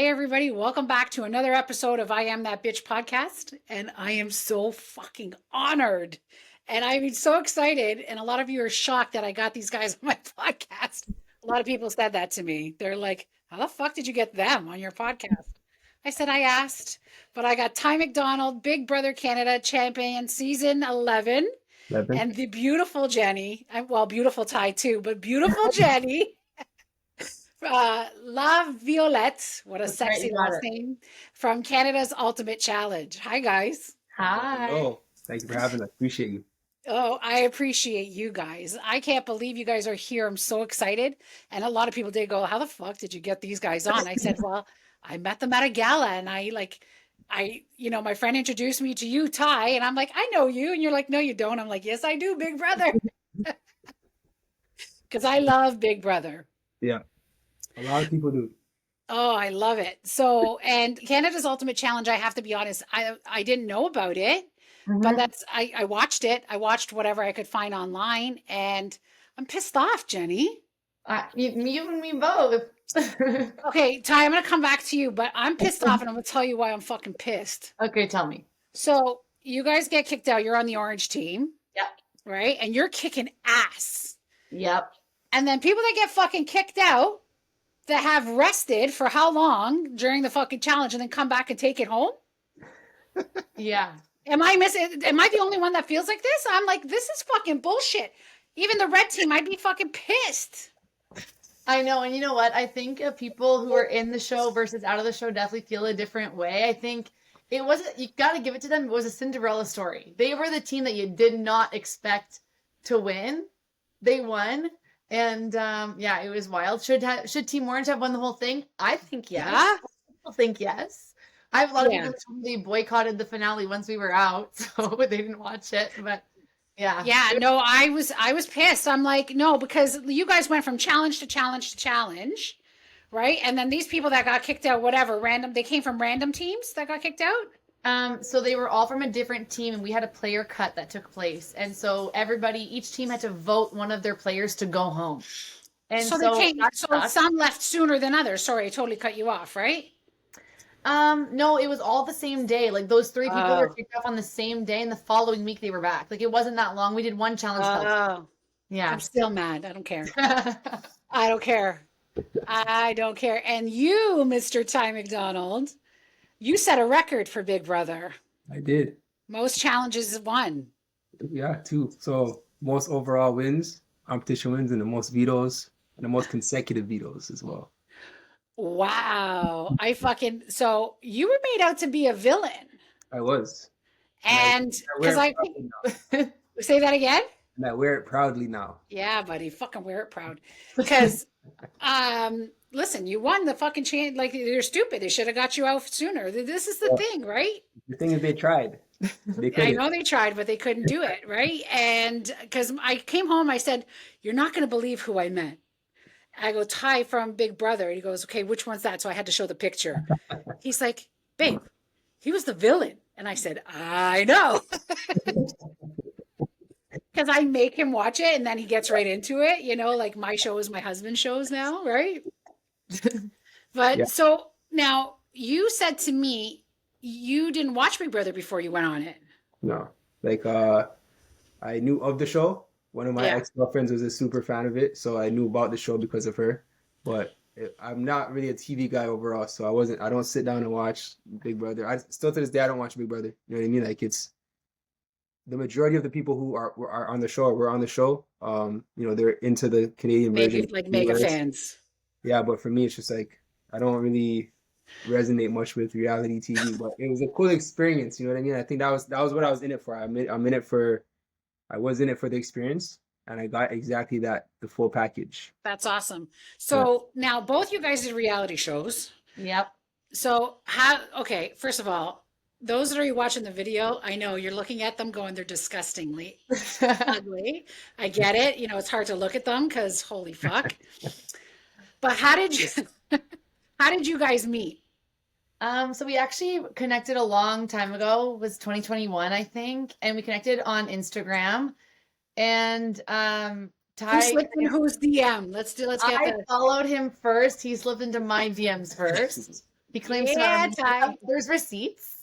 Hey, everybody. Welcome back to another episode of I Am That Bitch podcast. And I am so fucking honored. And I'm so excited. And a lot of you are shocked that I got these guys on my podcast. A lot of people said that to me. They're like, how the fuck did you get them on your podcast? I said, I asked, but I got Ty McDonald, Big Brother Canada champion, season 11, 11. and the beautiful Jenny. Well, beautiful Ty too, but beautiful Jenny. LaVioletta, what a That's right, sexy you got last it. name, from Canada's Ultimate Challenge. Hi, guys. Hi. Hello. Thank you for having us. Appreciate you. Oh, I appreciate you guys. I can't believe you guys are here. I'm so excited. And a lot of people did go, how the fuck did you get these guys on? I said, well, I met them at a gala and my friend introduced me to you, Ty, and I'm like, I know you. And you're like, no, you don't. I'm like, yes, I do, Big Brother. Because I love Big Brother. Yeah. A lot of people do. Oh, I love it. So, and Canada's Ultimate Challenge, I have to be honest, I didn't know about it, but Mhm. I watched it. I watched whatever I could find online, and I'm pissed off, Jenny. You and me both. Okay, Ty, I'm gonna come back to you, but I'm pissed off, and I'm gonna tell you why I'm fucking pissed. Okay, tell me. So, you guys get kicked out. You're on the orange team, Yep. right? And you're kicking ass. Yep. And then people that get fucking kicked out that have rested for how long during the fucking challenge and then come back and take it home? Yeah. Am I the only one that feels like this? I'm like, this is fucking bullshit. Even the red team, I'd be fucking pissed. I know, and you know what? I think people who are in the show versus out of the show definitely feel a different way. I think it wasn't, you got to give it to them, it was a Cinderella story. They were the team that you did not expect to win. They won. And yeah, it was wild. Should Team Orange have won the whole thing? I think yes. Yeah? I think yes. I have a lot of Yeah. people who told me they boycotted the finale once we were out, so they didn't watch it. But yeah. Yeah, no, I was pissed. I'm like, no, because you guys went from challenge to challenge to challenge, right? And then these people that got kicked out, whatever, they came from random teams that got kicked out? So they were all from a different team, and we had a player cut that took place. And so each team had to vote one of their players to go home. And So some left sooner than others. Sorry, I totally cut you off, right? No, it was all the same day. Like those three people Oh. were kicked off on the same day, and the following week they were back. Like it wasn't that long. We did one challenge. Oh, Yeah. I'm still mad. I don't care. I don't care. I don't care. And you, Mr. Ty McDonald, you set a record for Big Brother. I did. Most challenges won. Yeah, 2. So most overall wins, competition wins, and the most vetoes, and the most consecutive vetoes as well. Wow. So you were made out to be a villain. I was. And because I wear it proudly now. say that again? And I wear it proudly now. Yeah, buddy, fucking wear it proud. Because, listen, you won the fucking chance. Like, they're stupid. They should have got you out sooner. This is the thing, right? The thing is, they tried. They I couldn't. know they tried, but they couldn't do it, right? And because I came home, I said, you're not going to believe who I met. I go, Ty from Big Brother. And he goes, okay, which one's that? So I had to show the picture. He's like, babe, he was the villain. And I said, I know. Because I make him watch it and then he gets right into it. You know, like my show is my husband's shows now, right? But Yeah. So now you said to me, you didn't watch Big Brother before you went on it. No. Like, I knew of the show. One of my Yeah. ex-girlfriends was a super fan of it, so I knew about the show because of her. But I'm not really a TV guy overall, so I don't sit down and watch Big Brother. I still to this day I don't watch Big Brother. You know what I mean? Like it's the majority of the people who are on the show or were on the show. They're into the Canadian version. Mega fans. Yeah, but for me it's just like I don't really resonate much with reality TV. But it was a cool experience. You know what I mean? I think that was what I was in it for. I was in it for the experience, and I got exactly that, the full package. That's awesome. So now both you guys did reality shows. Yep. So first of all, those that are watching the video, I know you're looking at them going, they're disgustingly ugly. I get it. You know, it's hard to look at them because holy fuck. But how did you guys meet? So we actually connected a long time ago. It was 2021, I think, and we connected on Instagram. And Who Ty, slipped in whose DM? Let's get I that. followed him first. He slipped into my DMs first. He claims Yeah, Ty. there's receipts.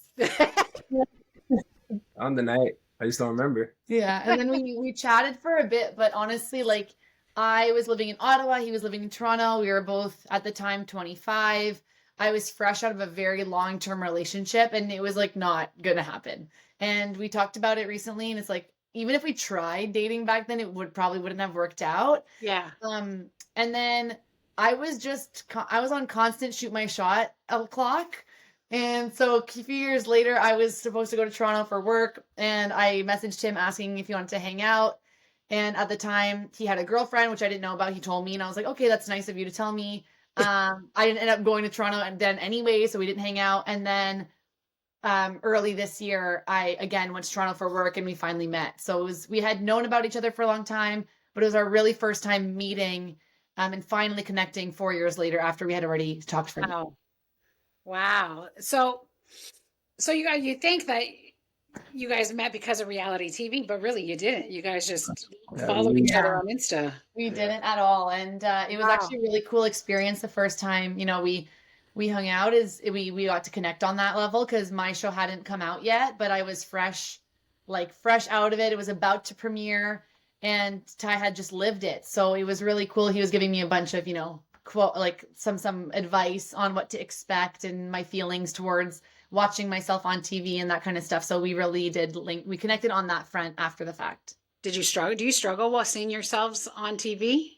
On the night, I just don't remember. Yeah, and then we chatted for a bit, but honestly, like I was living in Ottawa, he was living in Toronto. We were both at the time 25. I was fresh out of a very long-term relationship, and it was like not gonna happen. And we talked about it recently, and it's like even if we tried dating back then, it probably wouldn't have worked out. Yeah. And then I was on constant shoot my shot clock. And so a few years later, I was supposed to go to Toronto for work, and I messaged him asking if he wanted to hang out. And at the time, he had a girlfriend, which I didn't know about. He told me, and I was like, okay, that's nice of you to tell me. I didn't end up going to Toronto and then anyway, so we didn't hang out. And then early this year, I again went to Toronto for work, and we finally met. So we had known about each other for a long time, but it was our really first time meeting and finally connecting 4 years later after we had already talked for. Wow. Wow. So you think that you guys met because of reality TV, but really you didn't. You guys just followed each other on Insta. We didn't at all, and it was actually a really cool experience the first time. You know, we hung out. We got to connect on that level because my show hadn't come out yet, but I was fresh out of it. It was about to premiere, and Ty had just lived it, so it was really cool. He was giving me a bunch of quote like some advice on what to expect and my feelings towards watching myself on TV and that kind of stuff. So we really did we connected on that front after the fact. Did you struggle? Do you struggle while seeing yourselves on TV?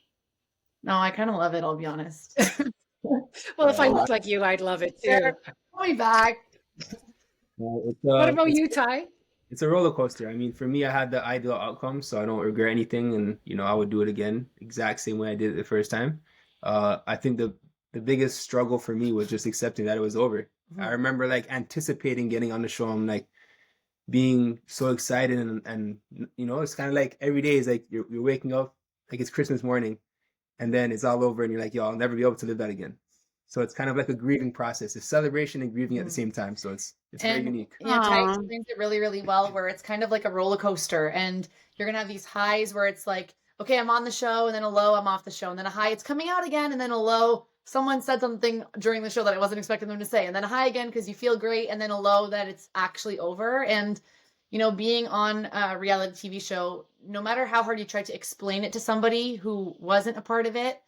No, I kind of love it, I'll be honest. Well, if I looked like you, I'd love it too. Call me back. What about you, Ty? It's a roller coaster. I mean, for me, I had the ideal outcome, so I don't regret anything, and I would do it again, exact same way I did it the first time. I think the biggest struggle for me was just accepting that it was over. Mm-hmm. I remember like anticipating getting on the show. I'm like being so excited, and it's kind of like every day is like you're waking up like it's Christmas morning, and then it's all over, and you're like, yo, I'll never be able to live that again. So it's kind of like a grieving process. It's celebration and grieving at the same time. So it's very unique. Yeah, Ty explains it really, really well, where it's kind of like a roller coaster, and you're gonna have these highs where it's like, okay, I'm on the show, and then a low, I'm off the show, and then a high, it's coming out again, and then a low, someone said something during the show that I wasn't expecting them to say, and then a high again because you feel great, and then a low that it's actually over. And being on a reality TV show, no matter how hard you try to explain it to somebody who wasn't a part of it,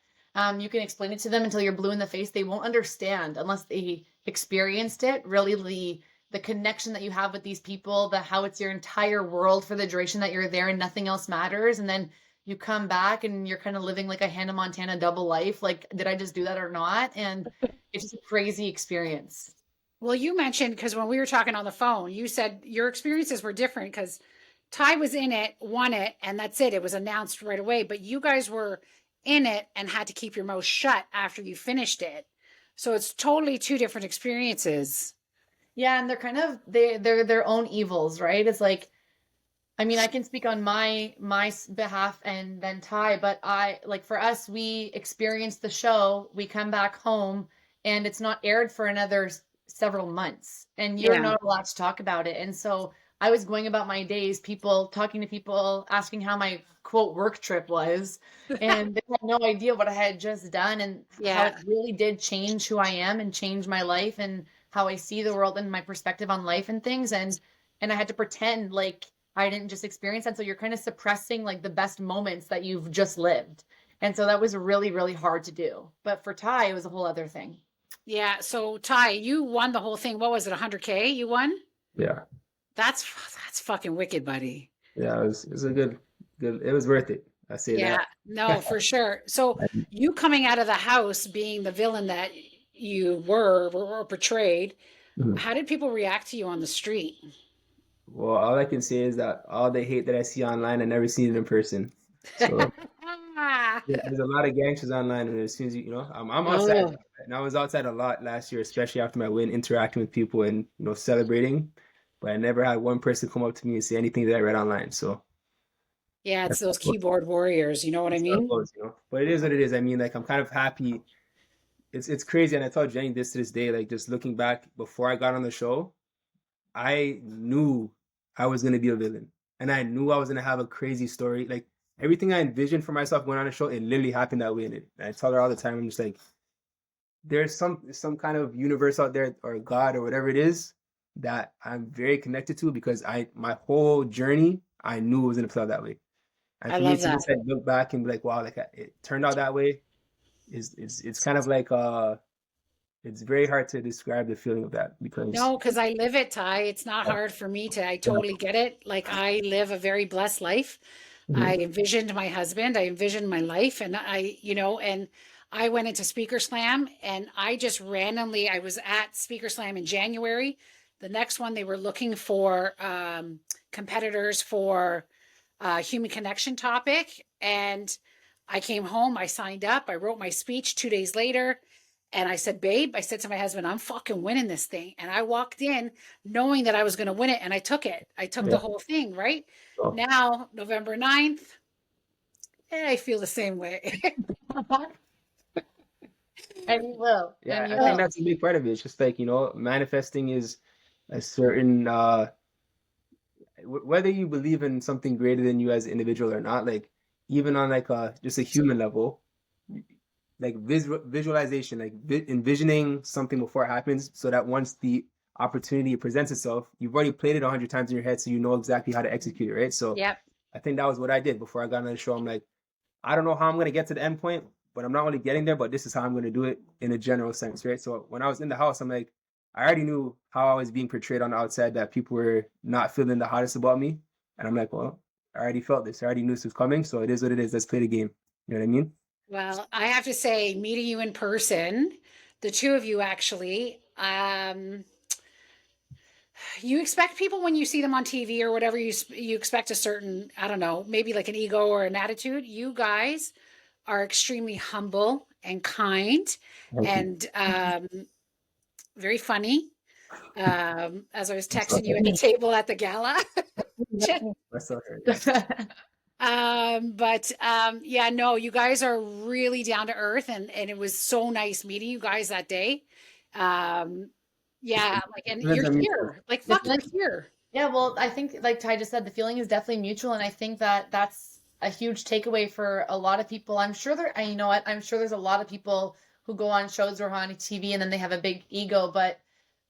you can explain it to them until you're blue in the face. They won't understand unless they experienced it. Really, the connection that you have with these people, how it's your entire world for the duration that you're there and nothing else matters. And then you come back and you're kind of living like a Hannah Montana double life. Like, did I just do that or not? And it's just a crazy experience. Well, you mentioned, because when we were talking on the phone, you said your experiences were different because Ty was in it, won it, and that's it. It was announced right away. But you guys were in it and had to keep your mouth shut after you finished it. So it's totally two different experiences. Yeah, and they're kind of they're their own evils, right? It's like, I mean, I can speak on my behalf and then Ty, but for us, we experience the show, we come back home, and it's not aired for another several months, and you're not allowed to talk about it. And so I was going about my days, talking to people, asking how my quote work trip was, and they had no idea what I had just done, and how it really did change who I am and change my life and how I see the world and my perspective on life and things. And I had to pretend like I didn't just experience that. So you're kind of suppressing like the best moments that you've just lived. And so that was really, really hard to do. But for Ty, it was a whole other thing. Yeah. So Ty, you won the whole thing. What was it? 100K you won? Yeah. That's fucking wicked, buddy. Yeah, it was a good, it was worth it. I say that. Yeah, no, for sure. So you coming out of the house being the villain that you were portrayed, how did people react to you on the street? Well, all I can say is that all the hate that I see online, I never seen it in person. So there's a lot of gangsters online, and as soon as I'm outside, and I was outside a lot last year, especially after my win, interacting with people and celebrating. But I never had one person come up to me and say anything that I read online. So yeah, it's those keyboard warriors. You know what I mean? But it is what it is. I mean, like, I'm kind of happy. It's crazy, and I told Jenny this to this day. Like, just looking back, before I got on the show, I knew I was gonna be a villain, and I knew I was gonna have a crazy story. Like, everything I envisioned for myself going on the show, it literally happened that way. And I tell her all the time, I'm just like, there's some kind of universe out there or God or whatever it is that I'm very connected to because my whole journey I knew it was gonna play out that way. And I for me love to that. just like look back and be like, wow, like it turned out that way is it's kind of like it's very hard to describe the feeling of that because No, because I live it, Ty. It's not hard for me to, I yeah. totally get it. Like I live a very blessed life. I Mhm. envisioned my husband, I envisioned my life, and and I went into Speaker Slam and I just randomly, I was at Speaker Slam in January. The next one, they were looking for competitors for human connection topic. And I came home, I signed up, I wrote my speech 2 days later. And I said, babe, I said to my husband, I'm fucking winning this thing. And I walked in knowing that I was going to win it. And I took it. I took the Yeah. whole thing, right? So, Now, November 9th, I feel the same way. And you will. yeah, And you I think will. that's a big part of it. It's just like, manifesting is a certain whether you believe in something greater than you as an individual or not, like even on like just a human level, like visualization, like envisioning something before it happens, so that once the opportunity presents itself, you've already played it 100 times in your head, so you know exactly how to execute it, right? So Yep. I think that was what I did before I got on the show. I'm like, I don't know how I'm gonna get to the end point, but I'm not only getting there, but this is how I'm gonna do it in a general sense, right? So when I was in the house, I'm like, I already knew how I was being portrayed on the outside, that people were not feeling the hottest about me, and I'm like, well, I already felt this, I already knew this was coming, so it is what it is. Let's play the game. You know what I mean? Well, I have to say, meeting you in person, the two of you actually, you expect people when you see them on TV or whatever, you expect a certain, I don't know, maybe like an ego or an attitude. You guys are extremely humble and kind Thank you. and very funny. As I was I'm so texting you at the hurt. table at the gala. I'm so hurt. But yeah, no, you guys are really down to earth, and it was so nice meeting you guys that day. Yeah, like, and Feelings you're are mutual. here, like, The fuck, you're feeling, here. yeah, well, I think like Ty just said, the feeling is definitely mutual, and I think that that's a huge takeaway for a lot of people. I'm sure there, and you know what? I'm sure there's a lot of people who go on shows or on TV and then they have a big ego. But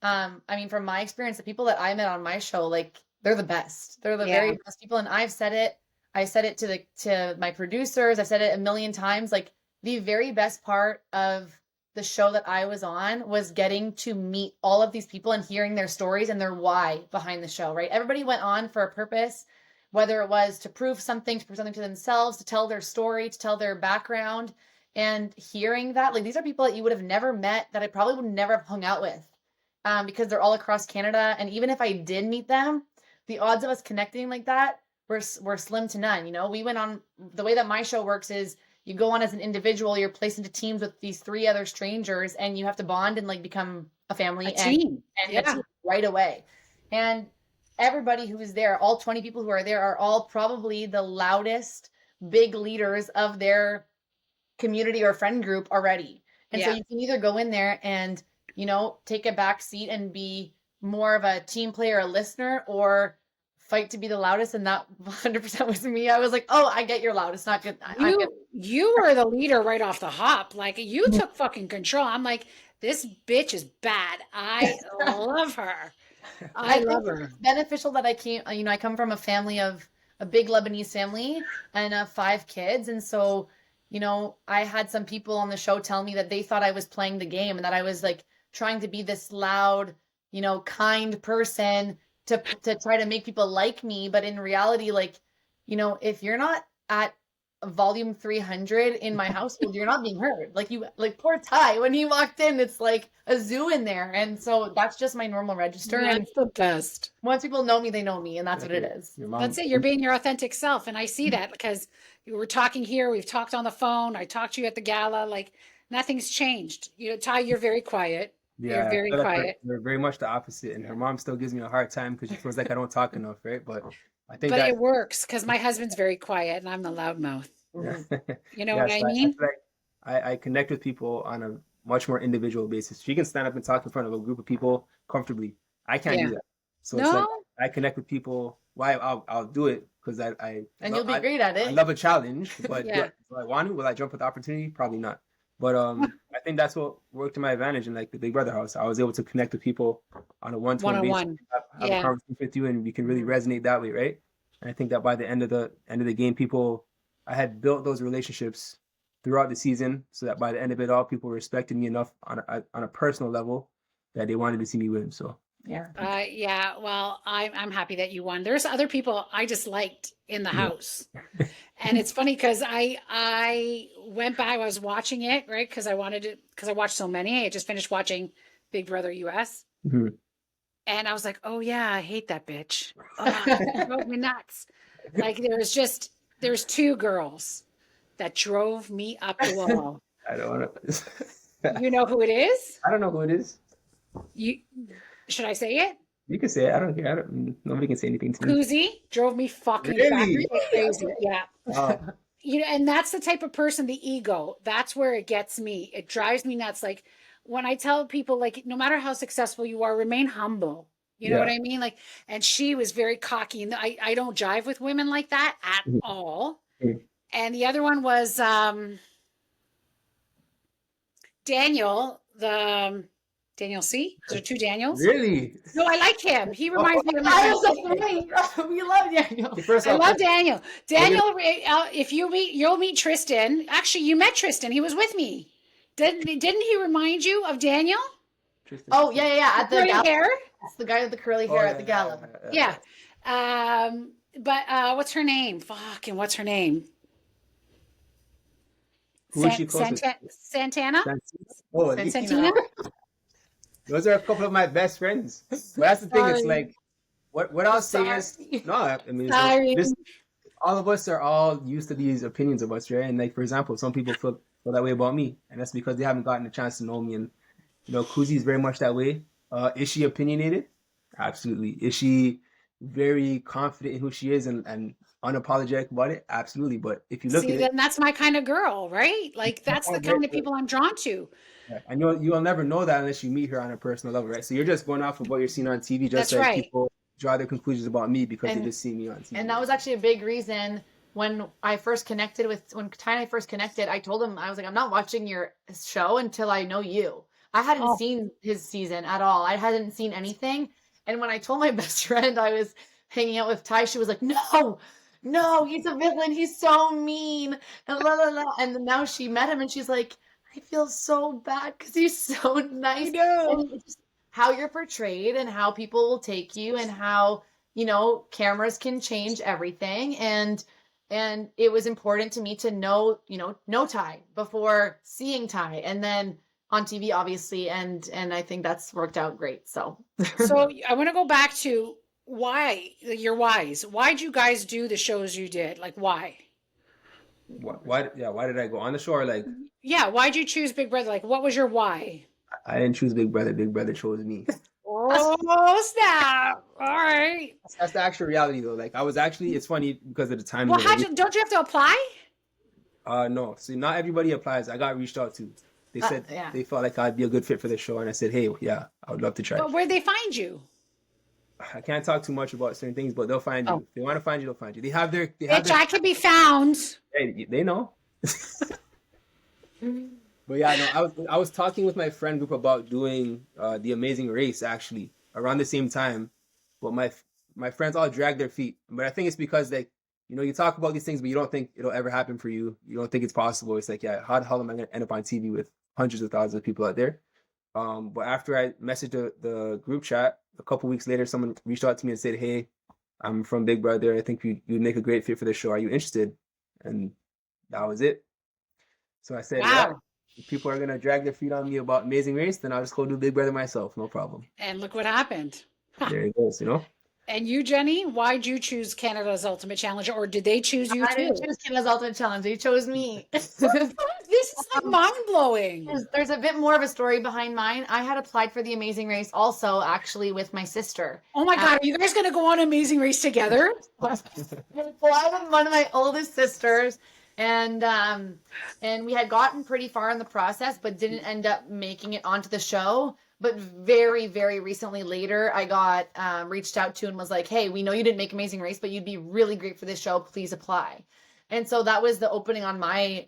I mean, from my experience, the people that I met on my show, like they're the best. They're the Yeah, very best people, and I've said it. I said it to my producers. I've said it a million times. Like the very best part of the show that I was on was getting to meet all of these people and hearing their stories and their why behind the show, right? Everybody went on for a purpose, whether it was to prove something to themselves, to tell their story, to tell their background. And hearing that, like these are people that you would have never met, that I probably would never have hung out with, because they're all across Canada. And even if I did meet them, the odds of us connecting like that were slim to none. You know, we went on, the way that my show works is you go on as an individual, you're placed into teams with these three other strangers, and you have to bond and like become a a family team. and a Yeah, team right away. And everybody who is there, all 20 people who are there, are all probably the loudest big leaders of their community or friend group already. And so yeah. you can either go in there and, you know, take a back seat and be more of a team player, a listener, or fight to be the loudest. And that 100% was me. I was like, oh, I get your loudest. Not good. I'm good. You were the leader right off the hop. Like, you took fucking control. I'm like, this bitch is bad. I love her. I I think love it's her. beneficial that I came, you know, I come from a family of a big Lebanese family and 5 kids. And so, you know, I had some people on the show tell me that they thought I was playing the game and that I was like trying to be this loud, you know, kind person to try to make people like me. But in reality, like, you know, if you're not at volume 300 in my household, you're not being heard. Like you, like poor Ty, when he walked in, it's like a zoo in there. And so that's just my normal register. And That's the best. once people know me, they know me, and that's what it is. Your That's mom. it. You're being your authentic self. And I see that because you were talking here, we've talked on the phone, I talked to you at the gala, like nothing's changed. Ty, you're very quiet. You're Yeah, I very feel like we're, quiet. we're very much the opposite, and her mom still gives me a hard time because she feels like I don't talk enough, right? But I think But that it works because my husband's very quiet and I'm the loudmouth. yeah, Mhm. You know yeah. what I So I mean? feel like I connect with people on a much more individual basis. She can stand up and talk in front of a group of people comfortably. I can't Yeah. do that. So it's like No? I connect with people. Why I'll do it because And you'll be great at I it. love a challenge, but Yeah. do I want to? Will I jump at the opportunity? Probably not. But I think that's what worked to my advantage in like the Big Brother house. I was able to connect with people on a one-to-one basis, One-on-one. have a Yeah. conversation with you, and we can really resonate that way, right? And I think that by the end of the game, I had built those relationships throughout the season, so that by the end of it all, people respected me enough on a personal level that they wanted to see me win. So Yeah. Yeah, well, I'm happy that you won. There's other people I just liked in the house. And it's funny because I went back, I was watching it, right? Because I watched so many. I just finished watching Big Brother US. Mhm. And I was like, oh yeah, I hate that bitch. Oh, it drove me nuts. Like there's two girls that drove me up the wall. I don't want to. You know who it is? I don't know who it is. Should I say it? You can say it. I don't care. Nobody can say anything to me. Koozie drove me fucking Really? crazy. Yeah. Wow. And that's the type of person, the ego, that's where it gets me. It drives me nuts. Like when I tell people, like, no matter how successful you are, remain humble. You know what I mean? Like, and she was very cocky, and I don't jive with women like that at all. And the other one was Daniel, Daniel C. Is there two Daniels? Really? No, I like him. He reminds me of I my was like, wait, we love Daniel. First I off, love Daniel. Daniel, if you'll meet Tristan. Actually, you met Tristan. He was with me. Didn't he remind you of Daniel? Tristan. Oh, yeah. At the Curly gala. hair. That's the guy with the curly hair at the gala. Yeah. But what's her name? Fucking what's her name? Who is she closest to? Santana? Oh, Santina? those are a couple of my best friends. But that's the thing. It's like what I'll say is no. I mean, Sorry. all of us are all used to these opinions of us, right? And like for example, some people feel that way about me, and that's because they haven't gotten a chance to know me. And Koozie is very much that way. Is she opinionated? Absolutely. Is she very confident in who she is and unapologetic about it? Absolutely. But if you look at it, then that's my kind of girl, right? Like that's the kind of people I'm drawn to. and you'll never know that unless you meet her on a personal level, right? So you're just going off of what you're seeing on TV, just That's like right. people draw their conclusions about me because they just see me on TV. And that was actually a big reason when Ty and I first connected, I told him, I was like, I'm not watching your show until I know you. I hadn't seen his season at all. I hadn't seen anything. And when I told my best friend I was hanging out with Ty, she was like, no, he's a villain. He's so mean. And la la la. And now she met him and she's like, I feel so bad because he's so nice. I know. And it's just how you're portrayed and how people will take you and how, cameras can change everything. And it was important to me to know Ty before seeing Ty. And then on TV, obviously, and I think that's worked out great. So I want to go back to your whys. Why'd you guys do the shows you did? Like why? Why did I go on the show? Or like, Yeah, why'd you choose Big Brother? Like, what was your why? I didn't choose Big Brother. Big Brother chose me. Oh, snap. All right. That's the actual reality, though. Like, I was actually, it's funny because of the time. Well, don't you have to apply? No. See, not everybody applies. I got reached out to. They said they felt like I'd be a good fit for the show, and I said, hey, yeah, I would love to try. But where'd they find you? I can't talk too much about certain things, but they'll find you. If they want to find you, they'll find you. I can be found. Hey, they know. But yeah, no, I was talking with my friend group about doing the Amazing Race actually around the same time, but my friends all dragged their feet. But I think it's because you talk about these things, but you don't think it'll ever happen for you. You don't think it's possible. It's like, yeah, how the hell am I going to end up on TV with hundreds of thousands of people out there? But after I messaged the group chat, a couple weeks later, someone reached out to me and said, hey, I'm from Big Brother. I think you'd make a great fit for the show. Are you interested? And that was it. So I said, yeah, if people are going to drag their feet on me about Amazing Race, then I'll just go do Big Brother myself. No problem. And look what happened. There it goes, And you, Jenny, why'd you choose Canada's Ultimate Challenge, or did they choose you too? I didn't choose Canada's Ultimate Challenge. They chose me. This is like mind-blowing. There's a bit more of a story behind mine. I had applied for the Amazing Race also, actually, with my sister. Oh my God, are you guys going to go on Amazing Race together? I applied with one of my oldest sisters, and we had gotten pretty far in the process, but didn't end up making it onto the show. But very, very recently later, I got reached out to and was like, hey, we know you didn't make Amazing Race, but you'd be really great for this show. Please apply. And so that was the opening on my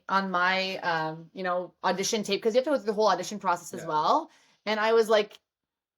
you know, audition tape, because you have to go through the whole audition process as well. And I was like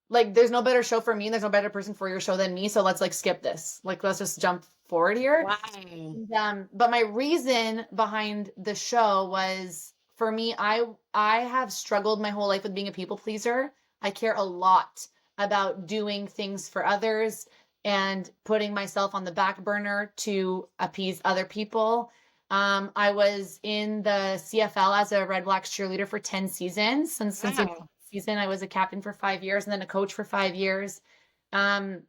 there's no better show for me and there's no better person for your show than me, so let's like skip this. Like, let's just jump forward here. Wow. But my reason behind the show was, for me, I have struggled my whole life with being a people pleaser. I care a lot about doing things for others and putting myself on the back burner to appease other people. I was in the CFL as a Red Blacks cheerleader for 10 seasons. Since season, I was a captain for 5 years and then a coach for 5 years. And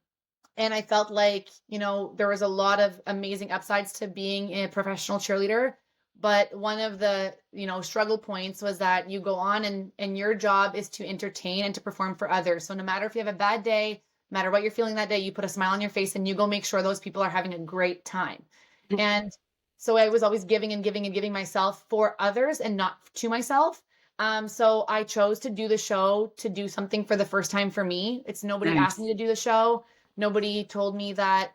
I felt like, you know, there was a lot of amazing upsides to being a professional cheerleader. But one of the, you know, struggle points was that you go on and your job is to entertain and to perform for others. So no matter if you have a bad day, no matter what you're feeling that day, you put a smile on your face and you go make sure those people are having a great time. And so I was always giving and giving and giving myself for others and not to myself. So I chose to do the show, to do something for the first time for me. It's nobody asked me to do the show. Nobody told me that,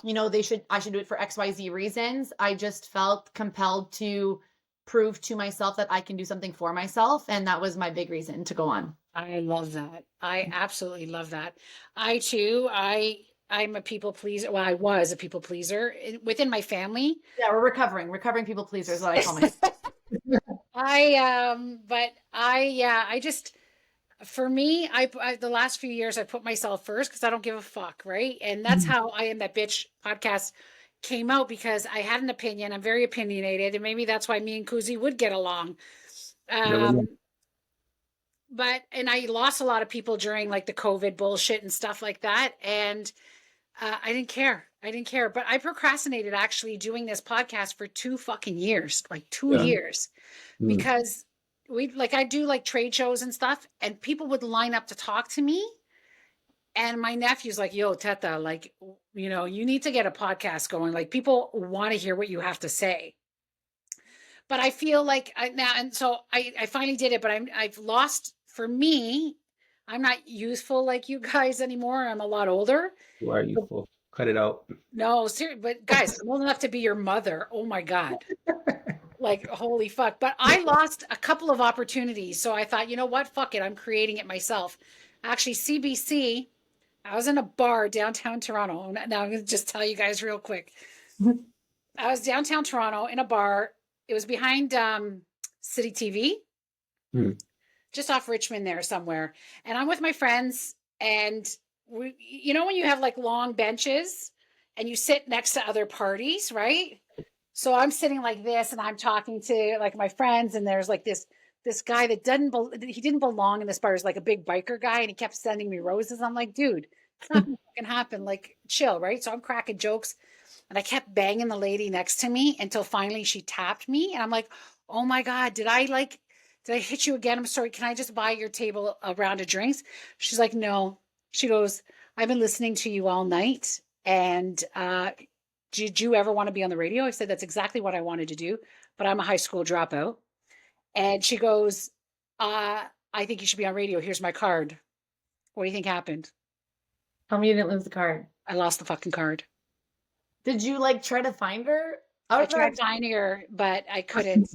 you know, I should do it for XYZ reasons. I just felt compelled to prove to myself that I can do something for myself. And that was my big reason to go on. I love that. I absolutely love that. I too, I'm a people pleaser. Well, I was a people pleaser within my family. Yeah, we're recovering people pleasers, what I call myself. I just, for me, I the last few years I put myself first because I don't give a fuck, right? And that's how I Am That Bitch podcast came out, because I had an opinion. I'm very opinionated, and maybe that's why me and Kuzi would get along. And I lost a lot of people during like the COVID bullshit and stuff like that, and I didn't care. But I procrastinated actually doing this podcast for 2 fucking years, like 2 years, because I do like trade shows and stuff, and people would line up to talk to me. And my nephew's like, yo, Teta, like, you know, you need to get a podcast going. Like, people want to hear what you have to say. But I feel like I finally did it, but I've lost, for me, I'm not youthful like you guys anymore. I'm a lot older. You are youthful. Cut it out. No, seriously, but guys, I'm old enough to be your mother. Oh my God. Like, holy fuck. But I lost a couple of opportunities. So I thought, you know what? Fuck it. I'm creating it myself. Actually, CBC, I was in a bar downtown Toronto. Now I'm going to just tell you guys real quick. I was downtown Toronto in a bar. It was behind City TV, just off Richmond there somewhere. And I'm with my friends, and you know when you have like long benches and you sit next to other parties, right? So I'm sitting like this, and I'm talking to like my friends, and there's like this guy that didn't belong in this bar. He's like a big biker guy, and he kept sending me roses. I'm like, dude, it's not gonna fucking happen. Like, chill, right? So I'm cracking jokes, and I kept banging the lady next to me until finally she tapped me, and I'm like, oh my God, did I hit you again? I'm sorry. Can I just buy your table a round of drinks? She's like, no. She goes, I've been listening to you all night, and did you ever want to be on the radio? I said, that's exactly what I wanted to do, but I'm a high school dropout. And she goes, I think you should be on radio. Here's my card. What do you think happened? Tell me you didn't lose the card. I lost the fucking card. Did you like try to find her? I tried finding her, but I couldn't.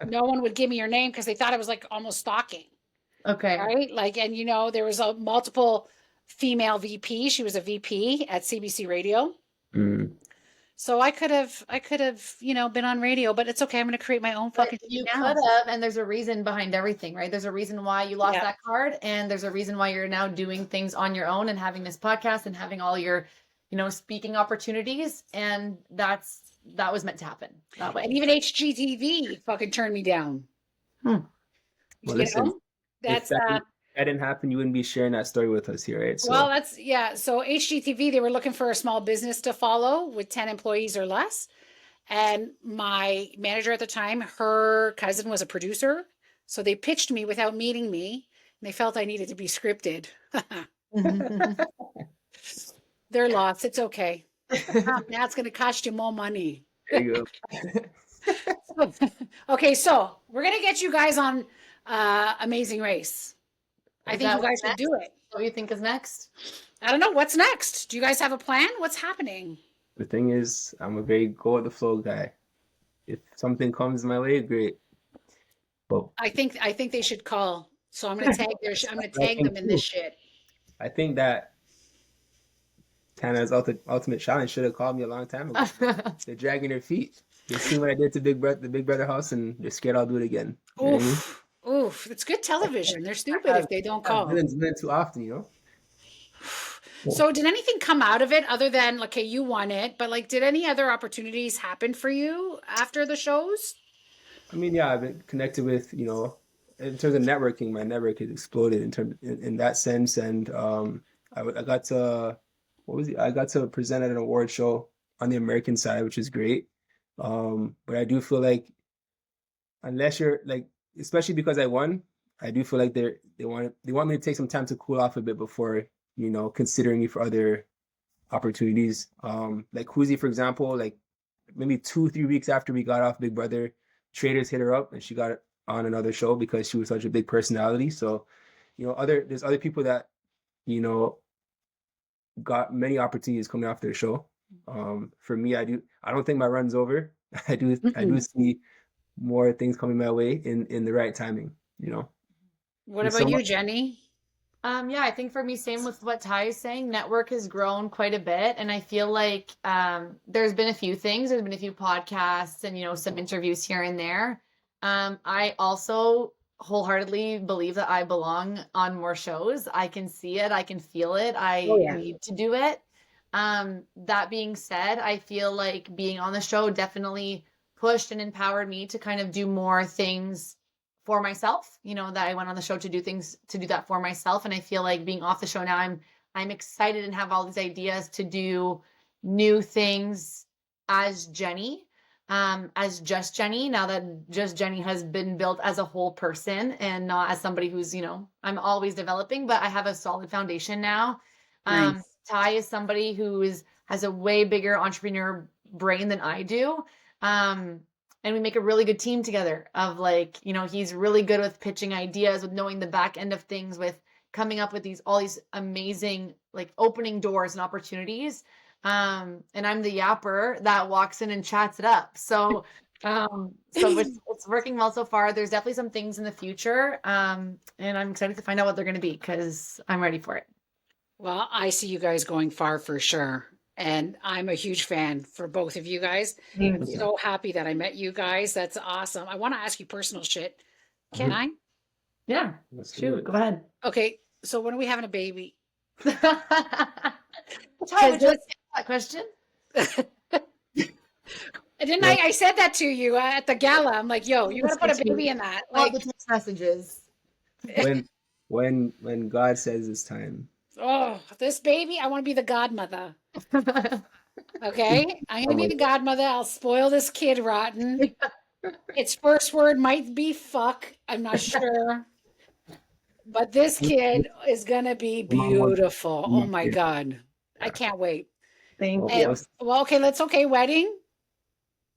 No one would give me her name because they thought it was like almost stalking. Okay. Right? Like, and you know, there was a multiple female VP. She was a VP at CBC Radio. So I could have, you know, been on radio, but it's okay. I'm going to create my own fucking. You could have, and there's a reason behind everything, right? There's a reason why you lost that card, and there's a reason why you're now doing things on your own and having this podcast and having all your, you know, speaking opportunities, and that was meant to happen that way. And even HGTV fucking turned me down. Well, listen, that's that didn't happen, you wouldn't be sharing that story with us here, right? So. Well, so HGTV, they were looking for a small business to follow with 10 employees or less. And my manager at the time, her cousin was a producer. So they pitched me without meeting me. And they felt I needed to be scripted. Their loss. It's okay. That's going to cost you more money. There you go. Okay, so we're going to get you guys on Amazing Race. I think you guys should do it. What do you think is next? I don't know. What's next? Do you guys have a plan? What's happening? The thing is, I'm a very go with the flow guy. If something comes my way, great. But I think they should call. So I'm gonna tag I'm gonna I tag them think in this too. shit. I think that Tana's ultimate challenge should have called me a long time ago. They're dragging their feet. They seen what I did to the Big Brother house, and they're scared I'll do it again. You know what I mean? Oof. Oof. It's good television. They're stupid I if they don't have call. villains win too often, you know. So did anything come out of it other than okay, you won it, but like did any other opportunities happen for you after the shows? I mean, yeah, I've been connected with, in terms of networking, my network has exploded in that sense, and I got to what was it? I got to present at an award show on the American side, which is great. But I do feel like unless you're like, especially because I won, I do feel like they want me to take some time to cool off a bit before considering me for other opportunities. Like Kuzi, for example, like maybe 2, 3 weeks after we got off Big Brother, Traders hit her up and she got on another show because she was such a big personality. So, there's other people that, you know, got many opportunities coming off their show. For me, I don't think my run's over. I do Mm-mm. see more things coming my way in the right timing, you know. What And about so you, much. Jenny? Yeah, I think for me, same with what Ty is saying. Network has grown quite a bit, and I feel like there's been a few things. There's been a few podcasts and some interviews here and there. I also wholeheartedly believe that I belong on more shows. I can see it, I can feel it. Oh I yeah. need to do it. That being said, I feel like being on the show definitely pushed and empowered me to kind of do more things for myself, that I went on the show to do things to do that for myself. And I feel like being off the show now, I'm excited and have all these ideas to do new things as Jenny, as just Jenny, now that just Jenny has been built as a whole person and not as somebody who's, I'm always developing, but I have a solid foundation now. Nice. Ty is somebody who has a way bigger entrepreneur brain than I do. And we make a really good team together of like, he's really good with pitching ideas, with knowing the back end of things, with coming up with all these amazing like opening doors and opportunities. And I'm the yapper that walks in and chats it up. So it's working well so far. There's definitely some things in the future. And I'm excited to find out what they're going to be because I'm ready for it. Well, I see you guys going far for sure. And I'm a huge fan for both of you guys. I'm Thank you. so happy that I met you guys. That's awesome. I want to ask you personal shit. Can Mhm. I? Yeah, Let's do shoot, it. go ahead. Okay. So when are we having a baby? Ty, Because would you like this, to answer that question? didn't Well, I said that to you at the gala. I'm like, yo, you got to put a baby in that. All the Like, text messages. when when God says it's time. oh, this baby, I want to be the godmother. Oh Okay. I'm going to my be the godmother. I'll spoil this kid rotten. Its first word might be fuck. I'm not sure. But this kid is going to be God. beautiful. Oh my God. I can't wait. Thank Well, And, you. well, okay, wedding.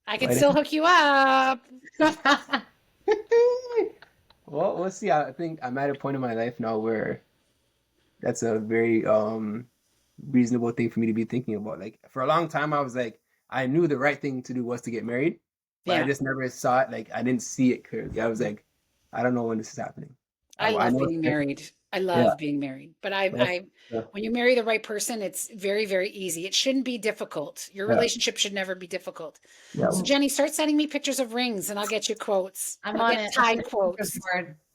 I can still wedding. hook you up. Well, we'll see. I think I'm at a point in my life now where that's a very reasonable thing for me to be thinking about. Like for a long time, I was like, I knew the right thing to do was to get married, but I Yeah. just never saw it. Like I didn't see it clearly. I was like, I don't know when this is happening. I I love know being married. I yeah. love being married. But That's, yeah. when you marry the right person, it's very, very easy. It shouldn't be difficult. Your Yeah. relationship should never be difficult. Yeah. So Jenny, start sending me pictures of rings and I'll get you quotes. I'm I'll on get it. Thai quotes.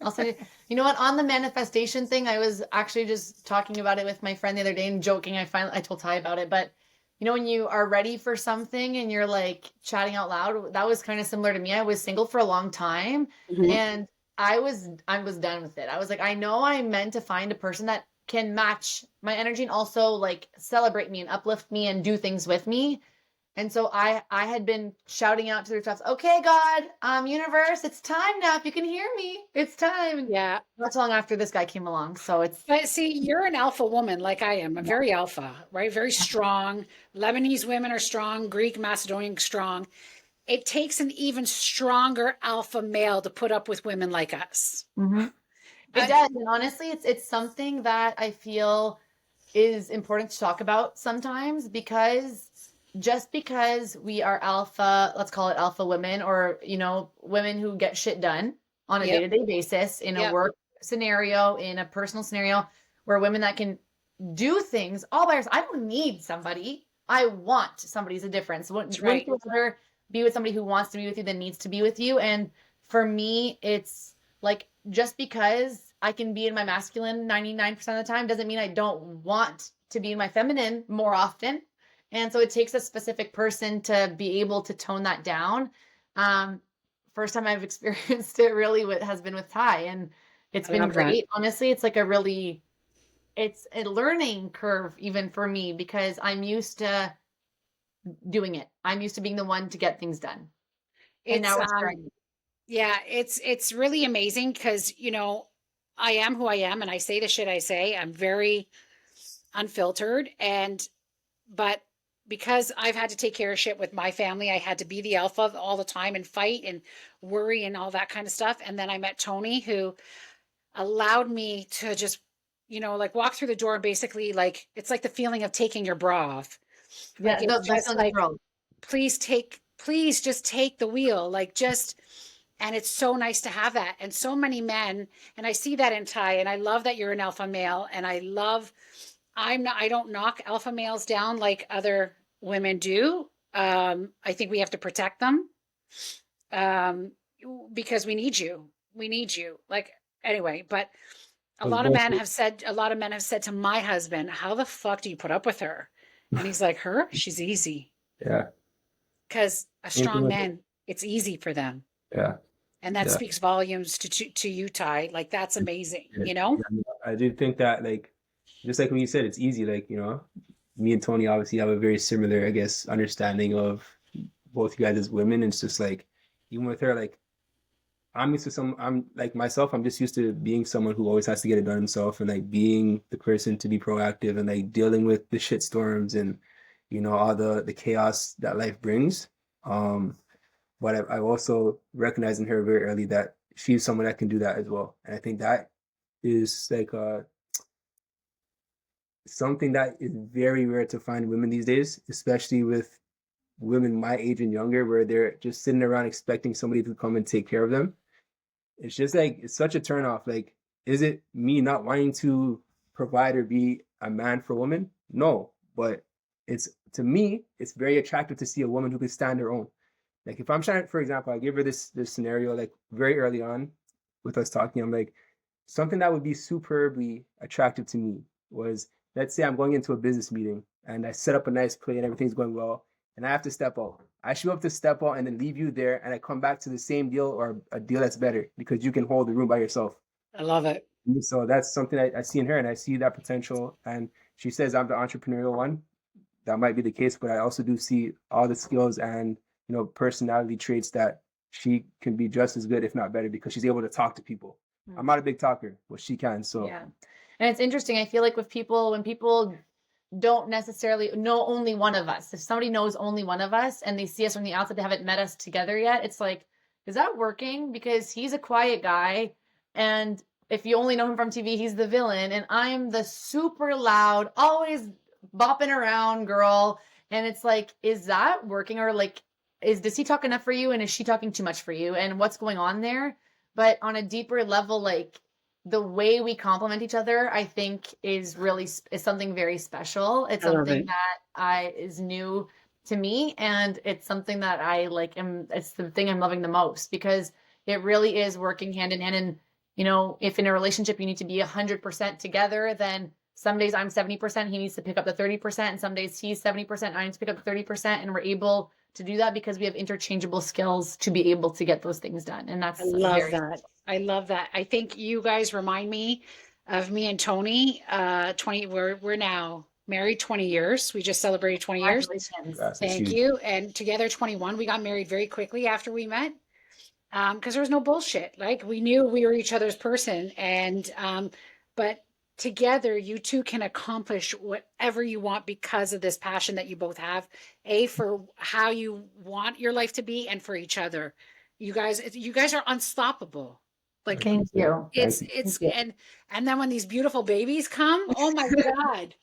I'll send it. You know what? On the manifestation thing, I was actually just talking about it with my friend the other day and joking. I told Ty about it, but when you are ready for something and you're like chatting out loud, that was kind of similar to me. I was single for a long time Mhm. and I was done with it. I was like, I know I'm meant to find a person that can match my energy and also like celebrate me and uplift me and do things with me. And so I had been shouting out to the rooftops, okay, God, universe, it's time now. If you can hear me, it's time. And Yeah. not so long after this guy came along. So it's But see, you're an alpha woman like I am. I'm very alpha, right? Very strong. Lebanese women are strong, Greek, Macedonian strong. It takes an even stronger alpha male to put up with women like us. it Uh, does. And honestly, it's something that I feel is important to talk about sometimes because just because we are alpha, let's call it alpha women, or, you know, women who get shit done on a Yep. day-to-day basis in a Yep. work scenario, in a personal scenario, we're women that can do things all by ourselves. I don't need somebody. I want somebody's a difference. Wouldn't right. you rather be with somebody who wants to be with you than needs to be with you? And for me, it's like, just because I can be in my masculine 99% of the time doesn't mean I don't want to be in my feminine more often. And so it takes a specific person to be able to tone that down. First time I've experienced it really has been with Ty, and it's I been love that. great. Honestly, it's like it's a learning curve even for me, because I'm used to doing it. I'm used to being the one to get things done. And It's now it's turning. yeah, it's really amazing because, you know, I am who I am and I say the shit I say. I'm very unfiltered, but because I've had to take care of shit with my family, I had to be the alpha all the time and fight and worry and all that kind of stuff. And then I met Tony, who allowed me to just, you know, like walk through the door and basically, like, it's like the feeling of taking your bra off. Yeah, Like, it's that's just on the like, world. please just take the wheel. Like, just, and it's so nice to have that. And so many men, and I see that in Ty, and I love that you're an alpha male. And I don't knock alpha males down like other women do. I think we have to protect them, um, because we need you. We need you. Like, anyway, but I was going to, a lot of men have said to my husband, how the fuck do you put up with her? And he's like, her? She's easy. yeah. Because a Same thing strong with- man, it's easy for them. Yeah. And that Yeah. speaks volumes to you, Ty. Like, that's amazing, Yeah. you know? Yeah, I do think that, like, just like when you said, it's easy. Like, you know, me and Tony obviously have a very similar, I guess, understanding of both you guys as women. And it's just like, even with her, like, I'm like myself, I'm just used to being someone who always has to get it done himself, and like being the person to be proactive and like dealing with the shit storms and, you know, all the chaos that life brings. But I also recognized in her very early that she's someone that can do that as well. And I think that is like something that is very rare to find women these days, especially with women my age and younger, where they're just sitting around expecting somebody to come and take care of them. It's just like, it's such a turnoff. Like, is it me not wanting to provide or be a man for women? No, but it's, to me, it's very attractive to see a woman who can stand her own. Like, if I'm trying, for example, I gave her this scenario like very early on with us talking. I'm like, something that would be superbly attractive to me was, let's say I'm going into a business meeting and I set up a nice play and everything's going well, and I have to step out. I should be able to step out and then leave you there, and I come back to the same deal or a deal that's better because you can hold the room by yourself. I love it. So that's something I see in her, and I see that potential. And she says I'm the entrepreneurial one. That might be the case, but I also do see all the skills and, you know, personality traits that she can be just as good, if not better, because she's able to talk to people. I'm not a big talker, but she can. So Yeah. And it's interesting. I feel like when people don't necessarily know only one of us, if somebody knows only one of us and they see us from the outside, they haven't met us together yet, it's like, is that working? Because he's a quiet guy, and if you only know him from TV, he's the villain, and I'm the super loud, always bopping around girl. And it's like, is that working? Or like, does he talk enough for you, and is she talking too much for you, and what's going on there? But on a deeper level, like, the way we complement each other, I think is something very special. It's something that is new to me, and it's something that I like it's the thing I'm loving the most, because it really is working hand in hand. And, you know, if in a relationship you need to be 100% together, then some days I'm 70%, he needs to pick up the 30%, and some days he's 70%, I need to pick up the 30%, and we're able to do that because we have interchangeable skills to be able to get those things done. And that's I love that. I love that. I think you guys remind me of me and Tony. 20. We're now married 20 years. We just celebrated 20 years. Congratulations. Thank you. And together 21. We got married very quickly after we met. Because there was no bullshit. Like, we knew we were each other's person. And but together you two can accomplish whatever you want because of this passion that you both have, for how you want your life to be, and for each other. You guys are unstoppable. Like, Thank you. it's and then when these beautiful babies come, oh my God.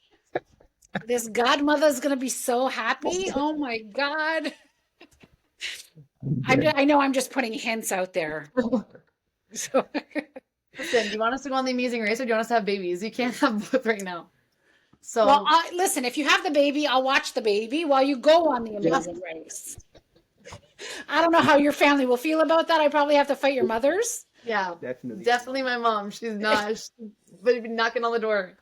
This godmother's gonna be so happy. Oh my god. I know I'm just putting hints out there. So Listen, do you want us to go on the Amazing Race or do you want us to have babies? You can't have both right now. So well, listen, if you have the baby, I'll watch the baby while you go on the Amazing Race. I don't know how your family will feel about that. I probably have to fight your mothers. yeah, Definitely. definitely my mom. She's not, she's knocking on the door.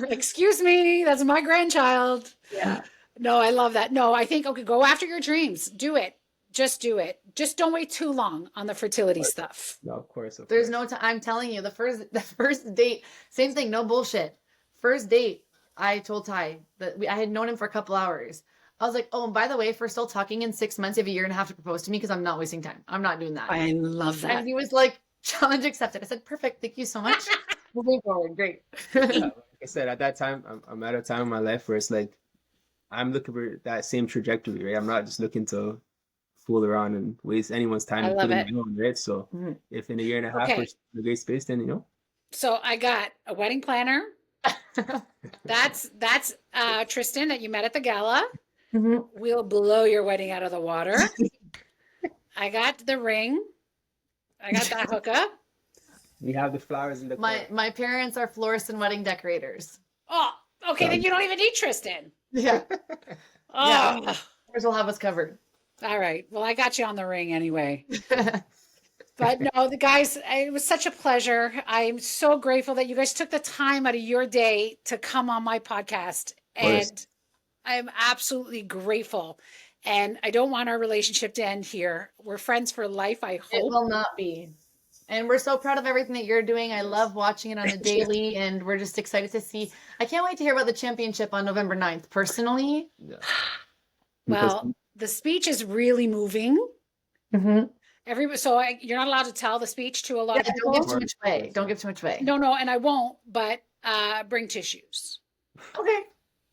Excuse me, that's my grandchild. Yeah. No, I love that. No, I think, okay, go after your dreams. Do it. Just do it. Just don't wait too long on the fertility stuff. No, of course. There's no time. I'm telling you, the first date, same thing, no bullshit. First date, I told Ty that I had known him for a couple hours. I was like, oh, and by the way, if we're still talking in 6 months, you have a year and a half to propose to me because I'm not wasting time. I'm not doing that. I love that. And he was like, challenge accepted. I said, perfect. Thank you so much. Moving forward. Great. Like I said, at that time, I'm at a time in my life where it's like, I'm looking for that same trajectory, right? I'm not just looking to fool around and waste anyone's time. I love it. Right? So if in a year and a half Okay. we're in a great space, then, you know. So I got a wedding planner. That's Tristan that you met at the gala. We'll blow your wedding out of the water. I got the ring. I got that hookup. We have the flowers in the car. My parents are florists and wedding decorators. Oh, okay, then you don't even need Tristan. Yeah. Oh. Yeah. Ours will have us covered. All right. Well, I got you on the ring anyway. But no, the guys, it was such a pleasure. I'm so grateful that you guys took the time out of your day to come on my podcast. And I'm absolutely grateful. And I don't want our relationship to end here. We're friends for life, I It hope. will not be. And we're so proud of everything that you're doing. I love watching it on the daily, and we're just excited to see. I can't wait to hear about the championship on November 9th. Personally, Yeah. Well, the speech is really moving. You're not allowed to tell the speech to a lot of don't give people. too much away. Don't give too much away. No, and I won't, but bring tissues. Okay.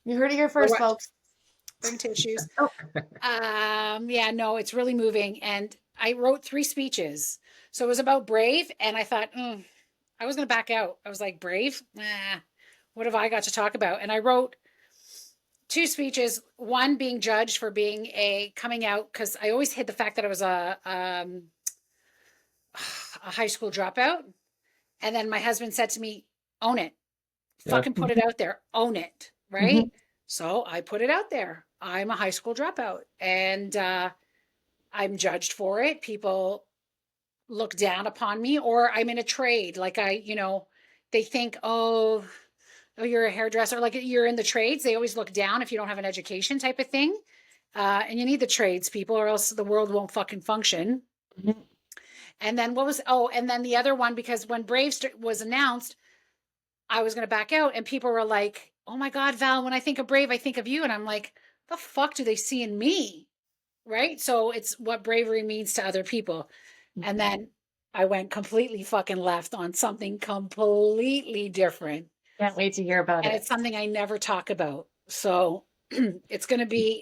You heard it here first, what? folks. Bring tissues. Oh. Yeah, no, it's really moving. And I wrote 3 speeches. So it was about Brave. And I thought, I was going to back out. I was like, Brave? Nah, what have I got to talk about? And I wrote 2 speeches, one being judged for being coming out, because I always hid the fact that I was a high school dropout. And then my husband said to me, own it. Fucking put it out there. Own it. Right? So I put it out there. I'm a high school dropout, and I'm judged for it. People look down upon me, or I'm in a trade. Like they think, oh, you're a hairdresser. Like you're in the trades. They always look down if you don't have an education type of thing. And you need the trades people, or else the world won't fucking function. And then and then the other one, because when Brave was announced, I was going to back out, and people were like, oh my God, Val, when I think of Brave, I think of you. And I'm like, the fuck do they see in me? Right? So it's what bravery means to other people. And then I went completely fucking left on something completely different. Can't wait to hear about And it. it's something I never talk about. So it's gonna be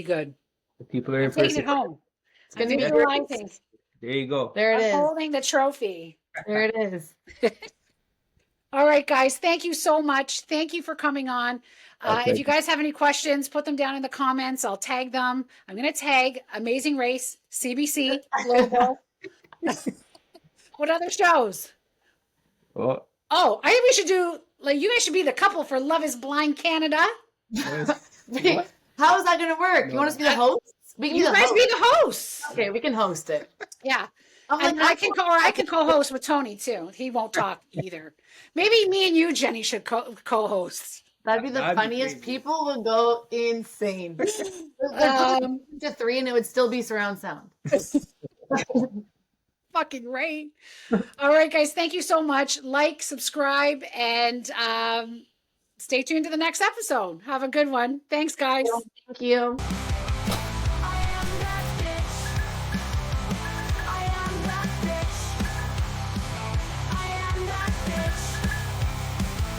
good. The people are in Taking person. it home. It's going to be Visualizing. There you go. There it I'm is. holding the trophy. There it is. All right, guys. Thank you so much. Thank you for coming on. Okay. If you guys have any questions, put them down in the comments. I'll tag them. I'm going to tag Amazing Race, CBC, Global. What other shows? Oh, Oh, I think we should do, like, you guys should be the couple for Love is Blind Canada. Wait, how is that going to work? You want us to be the hosts? We can You be the guys hosts. be the hosts. Okay, we can host it. Yeah. I'm And like, I can co-host with Tony too. He won't talk either. Maybe me and you, Jenny, should co-host. that'd be the That'd be funniest. crazy. People would go insane. To 3 and it would still be surround sound. Fucking right. All right, guys. Thank you so much. Like, subscribe, and stay tuned to the next episode. Have a good one. Thanks, guys. Thank you.